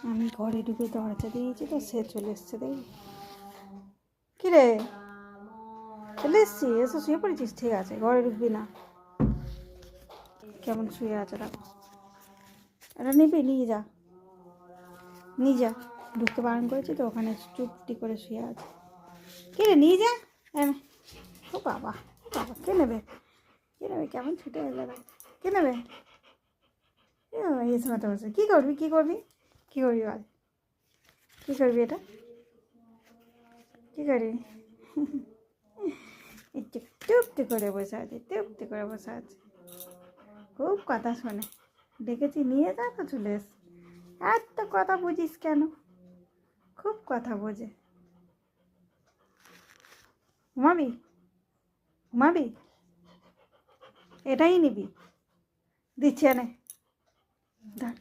আমি ঘরে ঢুকে দরজা দিয়েছি তো সে চলে এসছে দেখি। কী রে, চলে এসছি? এসে শুয়ে পড়েছিস? ঠিক আছে, ঘরে ঢুকবি না। কেমন শুয়ে আছে দেখো। এটা নিবি? নিয়ে যা, নিয়ে যা। ঢুকতে বারণ করেছি তো, ওখানে চুপটি করে শুয়ে আছে। কী রে, নিয়ে যা। ও বাবা, ও বাবা, কে নেবে? কে নেবে? কেমন ছুটে এলো দেখ। কে নেবে? এই সময় বসে কী করবি? কী করবি? কী করবি বল? কী করবি এটা? কী করবি? একটু টুপটি করে বসে আছে, টুপটি করে বসে আছে। খুব কথা শোনে। ডেকেছি নিয়ে যা তো চলে এস। এত কথা বুঝিস কেন? খুব কথা বোঝে। ঘুমাবি? ঘুমাবি? এটাই নিবি? দিচ্ছি এনে, ধর।